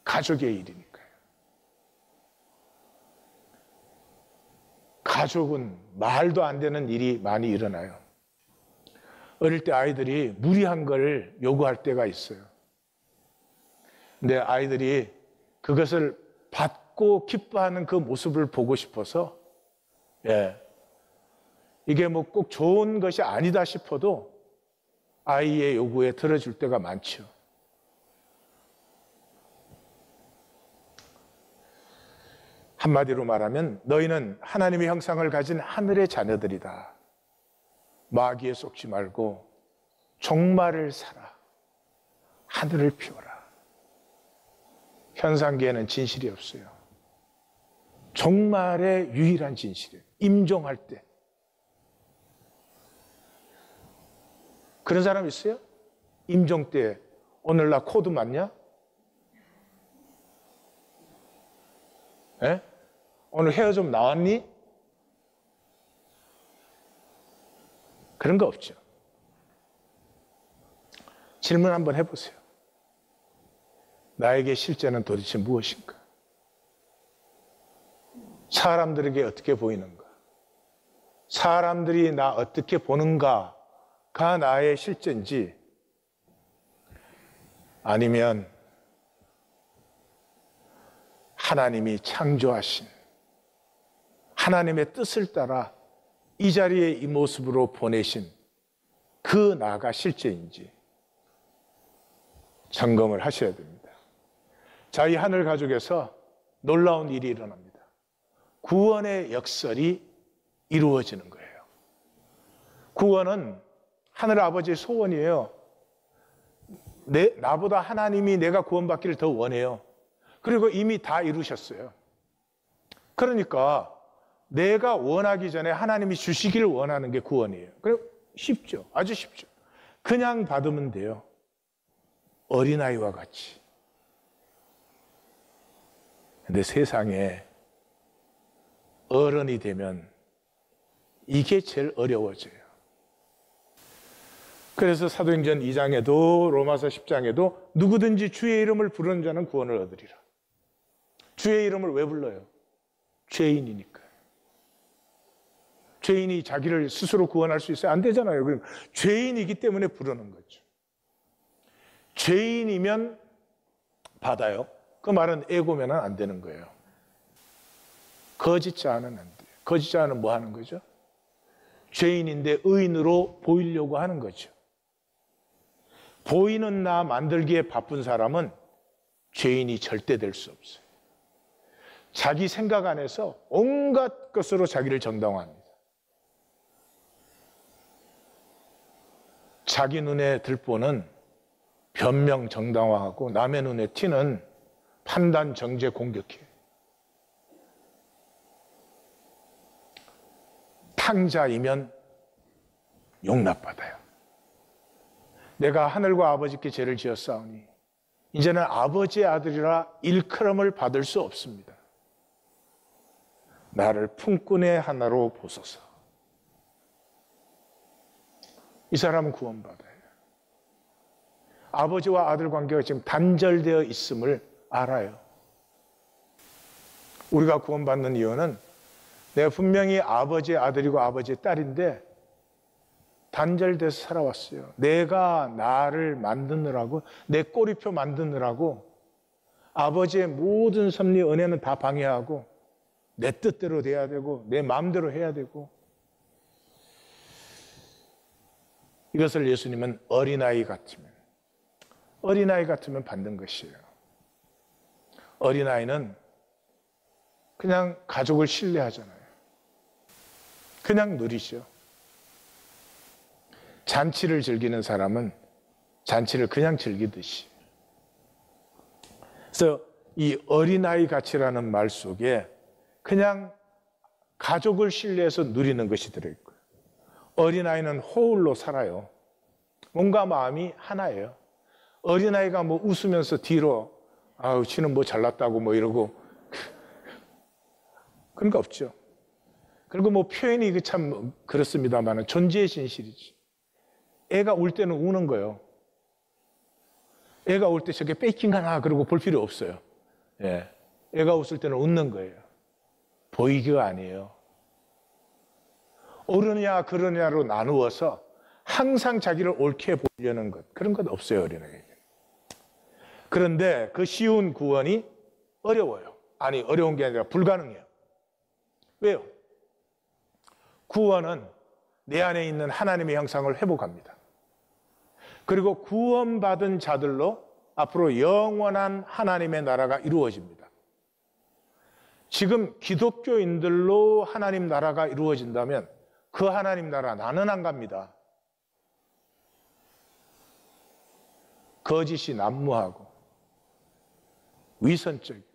가족의 일이니까요. 가족은 말도 안 되는 일이 많이 일어나요. 어릴 때 아이들이 무리한 걸 요구할 때가 있어요. 근데 아이들이 그것을 받고 기뻐하는 그 모습을 보고 싶어서, 이게 뭐 꼭 좋은 것이 아니다 싶어도 아이의 요구에 들어줄 때가 많죠. 한마디로 말하면 너희는 하나님의 형상을 가진 하늘의 자녀들이다. 마귀에 속지 말고 종말을 살아. 하늘을 피워라. 현상계에는 진실이 없어요. 종말의 유일한 진실이에요. 임종할 때. 그런 사람 있어요? 임종 때 오늘 나 코드 맞냐? 에? 오늘 헤어 좀 나왔니? 그런 거 없죠. 질문 한번 해보세요. 나에게 실제는 도대체 무엇인가? 사람들에게 어떻게 보이는가? 사람들이 나 어떻게 보는가가 나의 실제인지, 아니면 하나님이 창조하신 하나님의 뜻을 따라 이 자리에 이 모습으로 보내신 그 나가 실제인지 점검을 하셔야 됩니다. 자, 이 하늘 가족에서 놀라운 일이 일어납니다. 구원의 역설이 이루어지는 거예요. 구원은 하늘 아버지의 소원이에요. 나보다 하나님이 내가 구원받기를 더 원해요. 그리고 이미 다 이루셨어요. 그러니까 내가 원하기 전에 하나님이 주시기를 원하는 게 구원이에요. 그래, 쉽죠. 아주 쉽죠. 그냥 받으면 돼요. 어린아이와 같이. 근데 세상에 어른이 되면 이게 제일 어려워져요. 그래서 사도행전 2장에도 로마서 10장에도 누구든지 주의 이름을 부르는 자는 구원을 얻으리라. 주의 이름을 왜 불러요? 죄인이니까요. 죄인이 자기를 스스로 구원할 수 있어요? 안 되잖아요. 그럼 죄인이기 때문에 부르는 거죠. 죄인이면 받아요. 그 말은 애고면 안 되는 거예요. 거짓자는 안 돼요. 거짓자는 뭐 하는 거죠? 죄인인데 의인으로 보이려고 하는 거죠. 보이는 나 만들기에 바쁜 사람은 죄인이 절대 될 수 없어요. 자기 생각 안에서 온갖 것으로 자기를 정당화합니다. 자기 눈에 들보는 변명 정당화하고 남의 눈에 튀는 판단 정죄 공격해요. 탕자이면 용납받아요. 내가 하늘과 아버지께 죄를 지었사오니 이제는 아버지의 아들이라 일컬음을 받을 수 없습니다. 나를 품꾼의 하나로 보소서. 이 사람은 구원받아요. 아버지와 아들 관계가 지금 단절되어 있음을 알아요. 우리가 구원받는 이유는 내가 분명히 아버지의 아들이고 아버지의 딸인데 단절돼서 살아왔어요. 내가 나를 만드느라고, 내 꼬리표 만드느라고 아버지의 모든 섭리 은혜는 다 방해하고 내 뜻대로 돼야 되고 내 마음대로 해야 되고, 이것을 예수님은 어린아이 같으면 받는 것이에요. 어린아이는 그냥 가족을 신뢰하잖아요. 그냥 누리죠. 잔치를 즐기는 사람은 잔치를 그냥 즐기듯이. 그래서 이 어린아이 같이라는 말 속에 그냥 가족을 신뢰해서 누리는 것이 들어있고요. 어린아이는 호울로 살아요. 몸과 마음이 하나예요. 어린아이가 뭐 웃으면서 뒤로 아우 지는 뭐 잘났다고 뭐 이러고 그런 거 없죠. 그리고 뭐 표현이 참 그렇습니다만 존재의 진실이지. 애가 울 때는 우는 거예요. 애가 울 때 저게 뺏긴가나 그러고 볼 필요 없어요. 예. 애가 웃을 때는 웃는 거예요. 보이기가 아니에요. 옳으냐 그러냐로 나누어서 항상 자기를 옳게 보이려는 것, 그런 것 없어요, 어린아이에게. 그런데 그 쉬운 구원이 어려워요. 아니, 어려운 게 아니라 불가능해요. 왜요? 구원은 내 안에 있는 하나님의 형상을 회복합니다. 그리고 구원받은 자들로 앞으로 영원한 하나님의 나라가 이루어집니다. 지금 기독교인들로 하나님 나라가 이루어진다면 그 하나님 나라 나는 안 갑니다. 거짓이 난무하고 위선적이고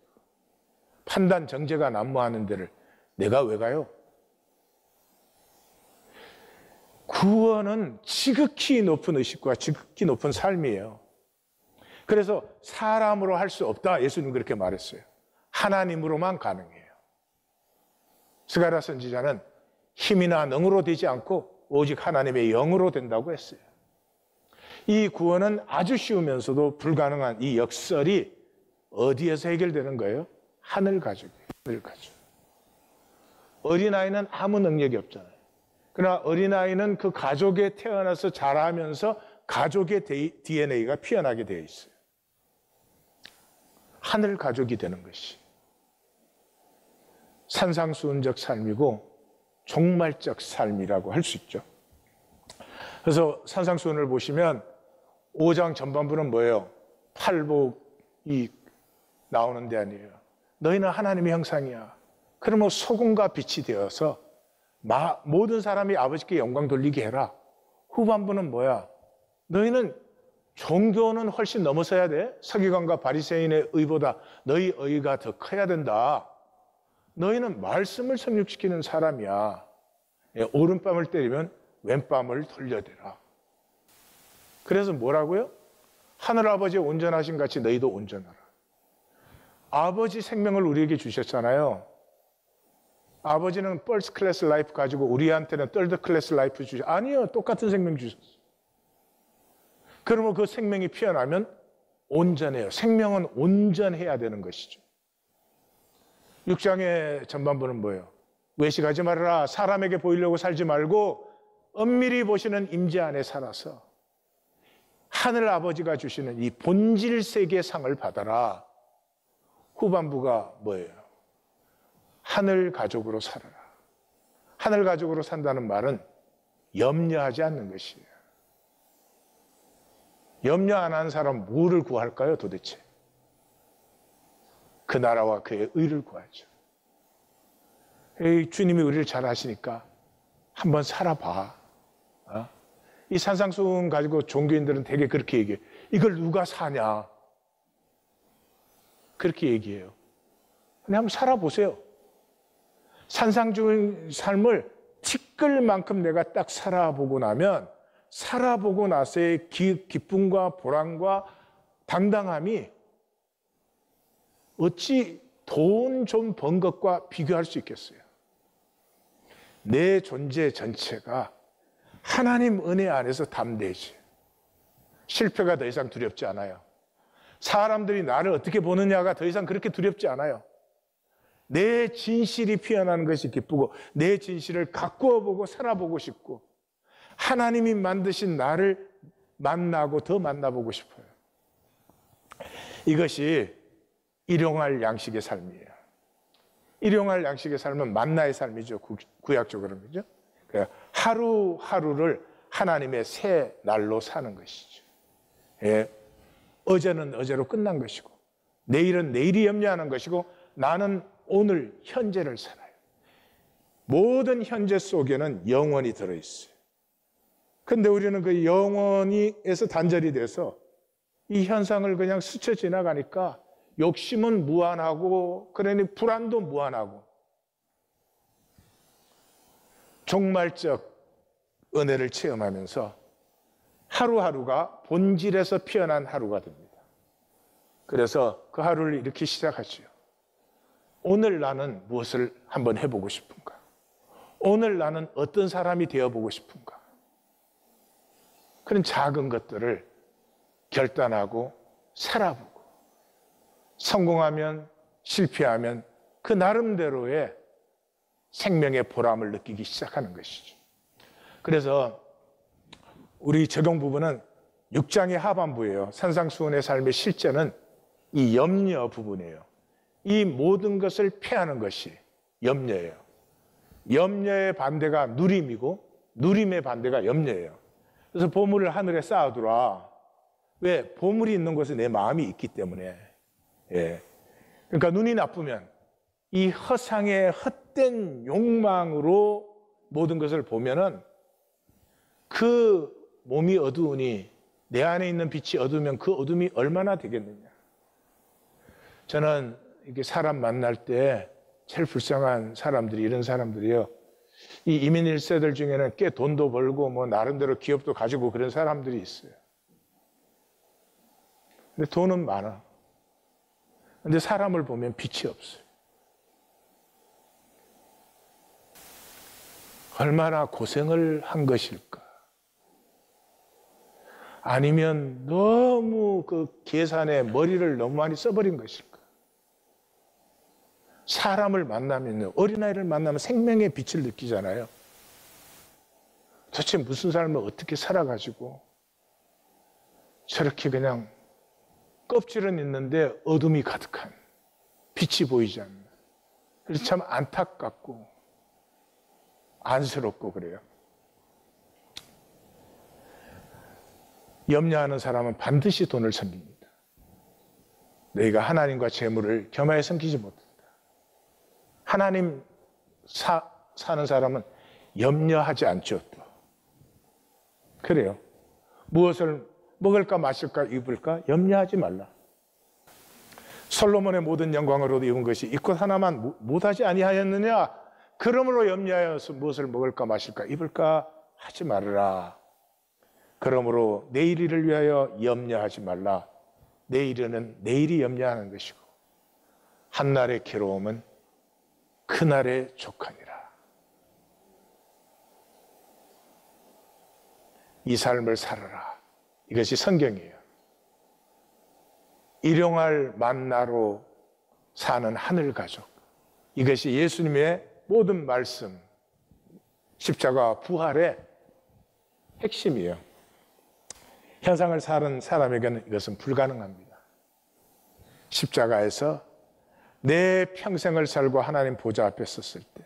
판단 정죄가 난무하는 데를 내가 왜 가요? 구원은 지극히 높은 의식과 지극히 높은 삶이에요. 그래서 사람으로 할 수 없다. 예수님 그렇게 말했어요. 하나님으로만 가능해요. 스가랴 선지자는 힘이나 능으로 되지 않고 오직 하나님의 영으로 된다고 했어요. 이 구원은 아주 쉬우면서도 불가능한 이 역설이 어디에서 해결되는 거예요? 하늘 가족이에요. 하늘 가족. 어린아이는 아무 능력이 없잖아요. 그러나 어린아이는 그 가족에 태어나서 자라면서 가족의 DNA가 피어나게 되어 있어요. 하늘 가족이 되는 것이 산상수훈적 삶이고 종말적 삶이라고 할 수 있죠. 그래서 산상수훈을 보시면 5장 전반부는 뭐예요? 팔복이 나오는 데 아니에요. 너희는 하나님의 형상이야. 그러면 소금과 빛이 되어서 모든 사람이 아버지께 영광 돌리게 해라. 후반부는 뭐야? 너희는 종교는 훨씬 넘어서야 돼. 서기관과 바리새인의 의보다 너희 의가 더 커야 된다. 너희는 말씀을 성육시키는 사람이야. 오른뺨을 때리면 왼뺨을 돌려대라. 그래서 뭐라고요? 하늘아버지 온전하신 같이 너희도 온전하라. 아버지 생명을 우리에게 주셨잖아요. 아버지는 퍼스트 클래스 라이프 가지고 우리한테는 third 클래스 라이프 주셨어요. 아니요. 똑같은 생명 주셨어요. 그러면 그 생명이 피어나면 온전해요. 생명은 온전해야 되는 것이죠. 6장의 전반부는 뭐예요? 외식하지 말아라. 사람에게 보이려고 살지 말고 엄밀히 보시는 임재 안에 살아서 하늘 아버지가 주시는 이 본질 세계의 상을 받아라. 후반부가 뭐예요? 하늘 가족으로 살아라. 하늘 가족으로 산다는 말은 염려하지 않는 것이에요. 염려 안 하는 사람 뭐를 구할까요, 도대체? 그 나라와 그의 의를 구하죠. 주님이 우리를 잘 아시니까 한번 살아봐. 이 산상수훈 가지고 종교인들은 되게 그렇게 얘기해요. 이걸 누가 사냐? 그렇게 얘기해요. 근데 한번 살아보세요. 산상주의 삶을 티끌만큼 내가 딱 살아보고 나면 살아보고 나서의 기쁨과 보람과 당당함이 어찌 돈 좀 번 것과 비교할 수 있겠어요? 내 존재 전체가 하나님 은혜 안에서 담대해져요. 실패가 더 이상 두렵지 않아요. 사람들이 나를 어떻게 보느냐가 더 이상 그렇게 두렵지 않아요. 내 진실이 피어나는 것이 기쁘고 내 진실을 가꾸어 보고 살아보고 싶고 하나님이 만드신 나를 만나고 더 만나보고 싶어요. 이것이 일용할 양식의 삶이에요. 일용할 양식의 삶은 만나의 삶이죠. 구약적으로는. 그죠? 하루하루를 하나님의 새 날로 사는 것이죠. 예. 어제는 어제로 끝난 것이고 내일은 내일이 염려하는 것이고 나는 오늘 현재를 살아요. 모든 현재 속에는 영원이 들어있어요. 근데 우리는 그 영원히에서 단절이 돼서 이 현상을 그냥 스쳐 지나가니까 욕심은 무한하고 그러니 불안도 무한하고 종말적 은혜를 체험하면서 하루하루가 본질에서 피어난 하루가 됩니다. 그래서 그 하루를 이렇게 시작하죠. 오늘 나는 무엇을 한번 해보고 싶은가? 오늘 나는 어떤 사람이 되어보고 싶은가? 그런 작은 것들을 결단하고 살아보고 성공하면 실패하면 그 나름대로의 생명의 보람을 느끼기 시작하는 것이죠. 그래서 우리 적용 부분은 6장의 하반부예요. 산상수훈의 삶의 실제는 이 염려 부분이에요. 이 모든 것을 패하는 것이 염려예요. 염려의 반대가 누림이고 누림의 반대가 염려예요. 그래서 보물을 하늘에 쌓아두라. 왜? 보물이 있는 곳에 내 마음이 있기 때문에. 예. 그러니까 눈이 나쁘면 이 허상의 헛된 욕망으로 모든 것을 보면은 그 몸이 어두우니 내 안에 있는 빛이 어두우면 그 어둠이 얼마나 되겠느냐. 저는 이렇게 사람 만날 때 제일 불쌍한 사람들이 이런 사람들이요. 이 이민 1세들 중에는 꽤 돈도 벌고 뭐 나름대로 기업도 가지고 그런 사람들이 있어요. 근데 돈은 많아. 근데 사람을 보면 빛이 없어요. 얼마나 고생을 한 것일까? 아니면 너무 그 계산에 머리를 너무 많이 써버린 것일까? 사람을 만나면, 어린아이를 만나면 생명의 빛을 느끼잖아요. 도대체 무슨 삶을 어떻게 살아가지고 저렇게 그냥 껍질은 있는데 어둠이 가득한, 빛이 보이지 않는. 그래서 참 안타깝고 안쓰럽고 그래요. 염려하는 사람은 반드시 돈을 섬깁니다. 너희가 하나님과 재물을 겸하여 섬기지 못한다. 하나님 사는 사람은 염려하지 않죠. 또. 그래요. 무엇을 먹을까 마실까 입을까 염려하지 말라. 솔로몬의 모든 영광으로도 입은 것이 이 것 하나만 못하지 아니하였느냐? 그러므로 염려하여서 무엇을 먹을까 마실까 입을까 하지 말으라. 그러므로 내일 일을 위하여 염려하지 말라. 내일은 내일이 염려하는 것이고 한날의 괴로움은 그날의 족하니라. 이 삶을 살아라. 이것이 성경이에요. 일용할 만나로 사는 하늘 가족. 이것이 예수님의 모든 말씀, 십자가 부활의 핵심이에요. 현상을 사는 사람에게는 이것은 불가능합니다. 십자가에서 내 평생을 살고 하나님 보좌 앞에 섰을 때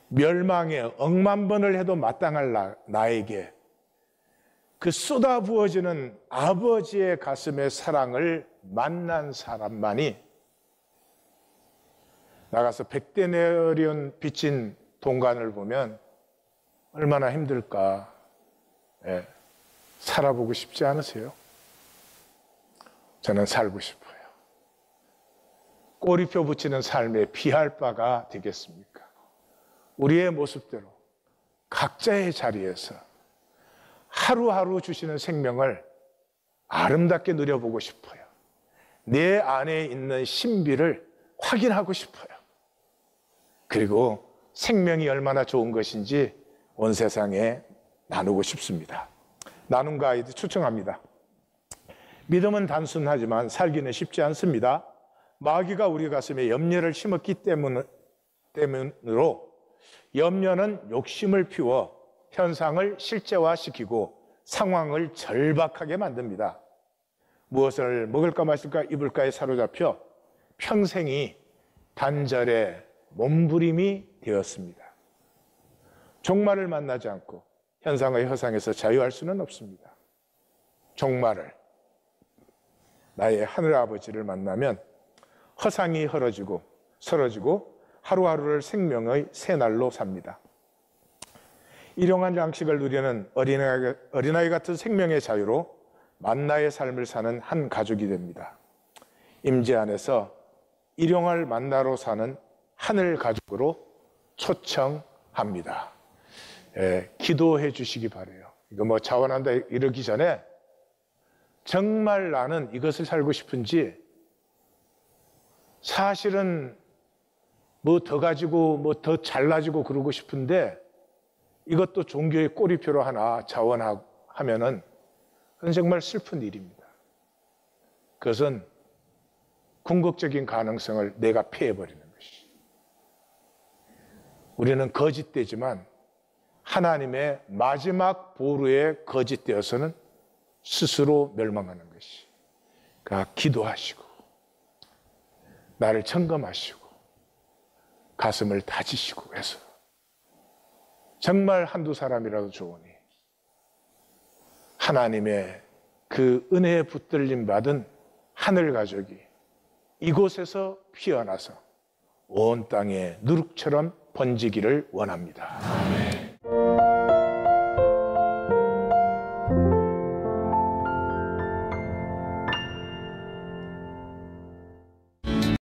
멸망에 억만 번을 해도 마땅할 나에게 그 쏟아부어지는 아버지의 가슴의 사랑을 만난 사람만이 나가서 백대내리온 비친 동간을 보면 얼마나 힘들까. 예, 살아보고 싶지 않으세요? 저는 살고 싶어요. 꼬리표 붙이는 삶에 비할 바가 되겠습니까? 우리의 모습대로 각자의 자리에서 하루하루 주시는 생명을 아름답게 누려보고 싶어요. 내 안에 있는 신비를 확인하고 싶어요. 그리고 생명이 얼마나 좋은 것인지 온 세상에 나누고 싶습니다. 나눔 가이드 추천합니다. 믿음은 단순하지만 살기는 쉽지 않습니다. 마귀가 우리 가슴에 염려를 심었기 때문으로 염려는 욕심을 피워 현상을 실제화시키고 상황을 절박하게 만듭니다. 무엇을 먹을까 마실까 입을까에 사로잡혀 평생이 단절의 몸부림이 되었습니다. 종말을 만나지 않고 현상의 허상에서 자유할 수는 없습니다. 종말을, 나의 하늘아버지를 만나면 허상이 헐어지고 서러지고 하루하루를 생명의 새날로 삽니다. 일용할 양식을 누리는 어린아이 같은 생명의 자유로 만나의 삶을 사는 한 가족이 됩니다. 임재 안에서 일용할 만나로 사는 하늘 가족으로 초청합니다. 기도해 주시기 바라요. 이거 뭐 자원한다 이러기 전에 정말 나는 이것을 살고 싶은지, 사실은 뭐 더 가지고 뭐 더 잘나지고 그러고 싶은데 이것도 종교의 꼬리표로 하나 자원하면은 그건 정말 슬픈 일입니다. 그것은 궁극적인 가능성을 내가 폐해버리는 것이. 우리는 거짓되지만 하나님의 마지막 보루에 거짓되어서는 스스로 멸망하는 것이. 그러니까 기도하시고 나를 점검하시고 가슴을 다지시고 해서 정말 한두 사람이라도 좋으니 하나님의 그 은혜에 붙들림 받은 하늘 가족이 이곳에서 피어나서 온 땅에 누룩처럼 번지기를 원합니다.